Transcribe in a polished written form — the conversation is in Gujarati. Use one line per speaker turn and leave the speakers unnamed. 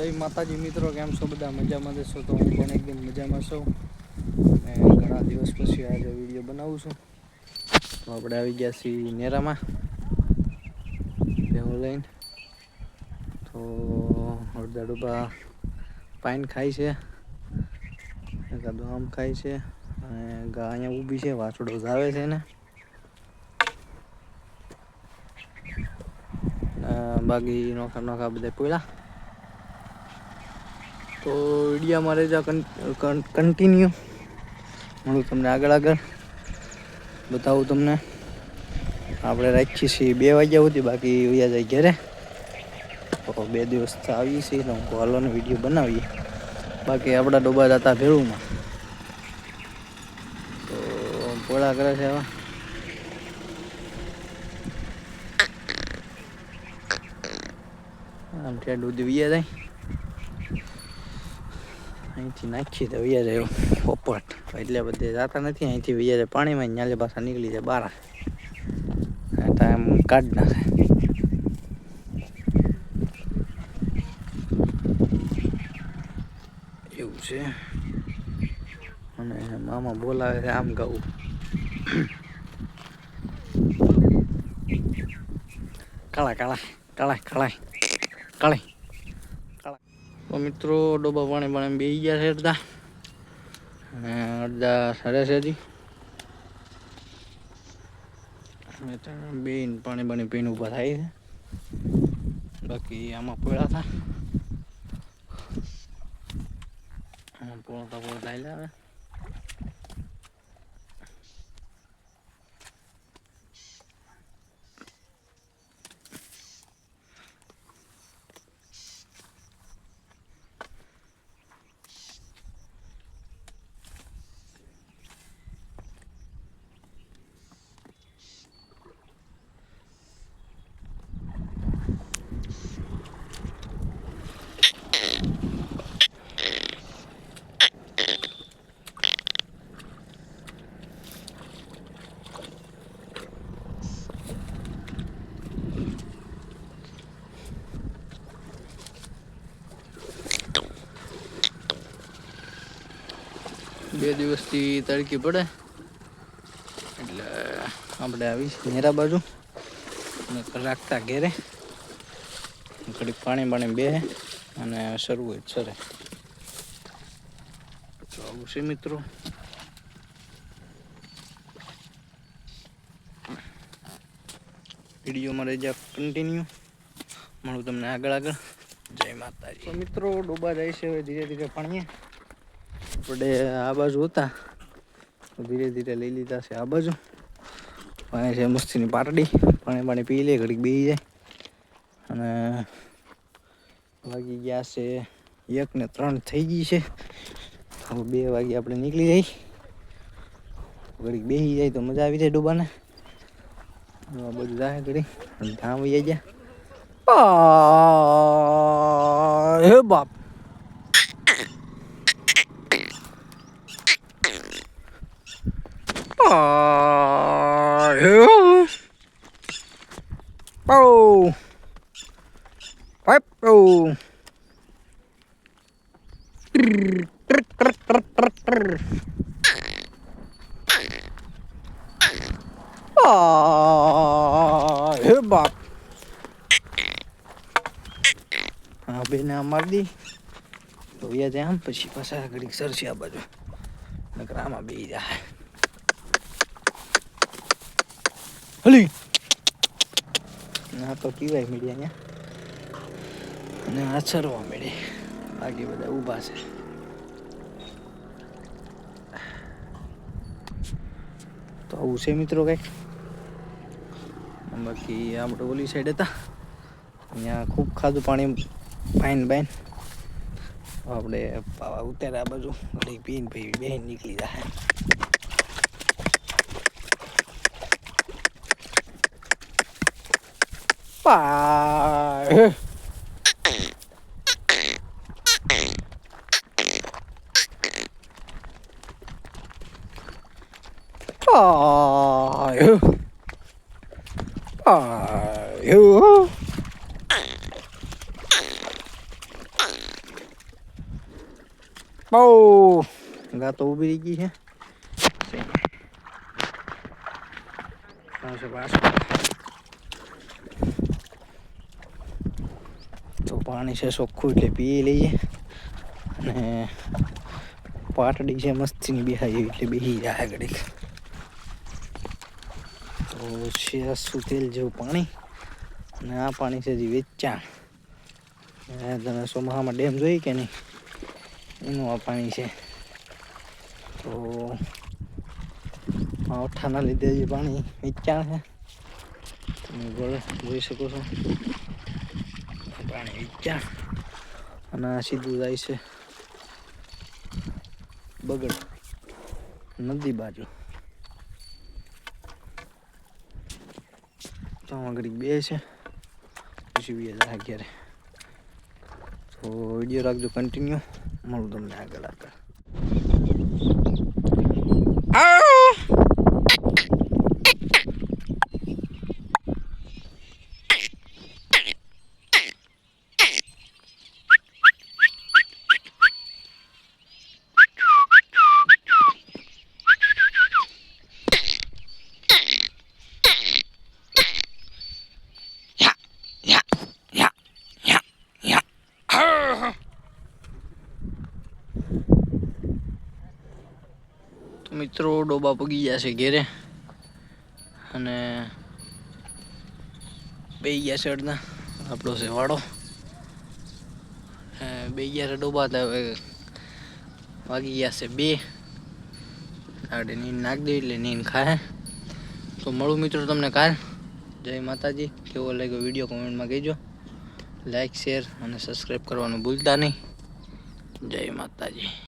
જય માતાજી મિત્રો, કેમ છો બધા? મજામાં જશો તો હું પણ એકદમ મજામાં છું. અને ઘણા દિવસ પછી આજે વિડીયો બનાવું છું. તો આપણે આવી ગયા છીએ નેરામાં ભેહું લઈને. તો અડધા ડૂબા પાઈન ખાય છે, એકાદું આમ ખાય છે, અને ગા અહીંયા ઊભી છે, વાછડો ધાવે છે ને. બાકી નોખા નોખા બધા પોયળા. તો વિડીયોમાં રહેજા કન્ટિન્યુ. હું તમને આગળ બતાવું તમને. આપણે રાખીએ છીએ 2 વાગ્યા સુધી, બાકી વયા જાય ઘરે. તો 2 દિવસ આવીએ છીએ તો હું હાલોને વિડીયો બનાવીએ. બાકી આપણા ડોબા જતા ભેરુમાં. તો પોળા કરે છે એવા. આમ ઠેઠ સુધી વયા જાય. અહીંથી નાખીએ તો વયા જાય પોપટ. એટલે બધે જતા નથી, અહીંથી વયા જાય પાણીમાં, ન્યાલે પાછા નીકળી જાય બહાર. ટાઈમ કાઢી નાખે એવું છે. અને મામા બોલાવે છે આમ ગાવું. કાળા કાળા કાળા કાળા કાળા કાળા. તો મિત્રો ડોબા પાણી બેસી ગયા છે અડધા, અને અડધા સરે છે હજી. બેન પાણી પીને ઊભા થાય છે. બાકી આમાં પડ્યા હતા, પોળતા આવે. બે દિવસથી તડકી પડે એટલે આપણે આવી નેરા બાજુ રાખતા ઘેરે. ઘડીક પાણી બે અને શરૂ હોય સરે. તો આવું છે મિત્રો. વિડીયોમાં રહેજા કન્ટિન્યુ. મળું તમને આગળ. જય માતાજી. તો મિત્રો ડૂબા જાય છે હવે ધીરે ધીરે પાણીએ. આપણે આ બાજુ હતા તો ધીરે ધીરે લઈ લીધા છે આ બાજુ. પાણી છે મસ્તીની પાટડી, પાણી પી લે, ઘડીક બેસી જાય. અને વાગી ગયા છે 1 ને 3 થઈ ગઈ છે. હવે 2 વાગે આપણે નીકળી જઈ. ઘડીક બેસી જાય તો મજા આવી જાય ડૂબાને. આ બધું જાય ઘડી ધામ વહી ગયા. હે બાપ. હે બાપ. હા બેને મારી દી તો વ્યા જાય આમ, પછી પાછા ઘડીક સરસી આ બાજુ નકર આમાં બેસી જાય. હલી ના તો કીવાય મીડિયા અને આચરવા મળે. બાકી બધા ઊભા છે. તો આવું છે મિત્રો કંઈક. બાકી આપણે ઓલી સાઈડ હતા, અહીંયા ખૂબ ખાધું પાણી બાઈન. આપણે ઉતારે આ બાજુ ઘડી પીને પછી બેન નીકળી જાય. બહુ ગા તો ઊભી રહી ગઈ છે. તો પાણી છે ચોખ્ખું એટલે પી લઈએ અને પાટડી છે મસ્તીની બેહાય એવી એટલે બેહી જાય ઘડીક. તો છે સુતેલ જેવું પાણી અને આ પાણી છે જે વેચાણ તમે સોમાહામાં ડેમ જોઈ કે નહીં એનું આ પાણી છે. તો માવઠાના લીધે જે પાણી વેચાણ છે તમે જોઈ શકો છો. પાણી વેચાણ અને આ સીધું જાય છે બગડ નદી બાજુ. તો આગળ બે છે પછી બે જાય ઘરે. તો વિડીયો રાખજો કન્ટિન્યુ, મળું તમને આગળ આગળ. તો મિત્રો ડોબા પગી ગયા છે ઘેરે અને બે ગયા છે અડધા આપણો છે વાડો બે ગયા છે ડોબા. હવે વાગી ગયા છે 2 આપણે નીંદ નાખી દઈએ એટલે નીંદ ખાય. તો મળું મિત્રો તમને કાલ. જય માતાજી. કેવો લાગ્યો વિડીયો કોમેન્ટમાં કહેજો. લાઈક શેર અને સબસ્ક્રાઈબ કરવાનું ભૂલતા નહીં. જય માતાજી.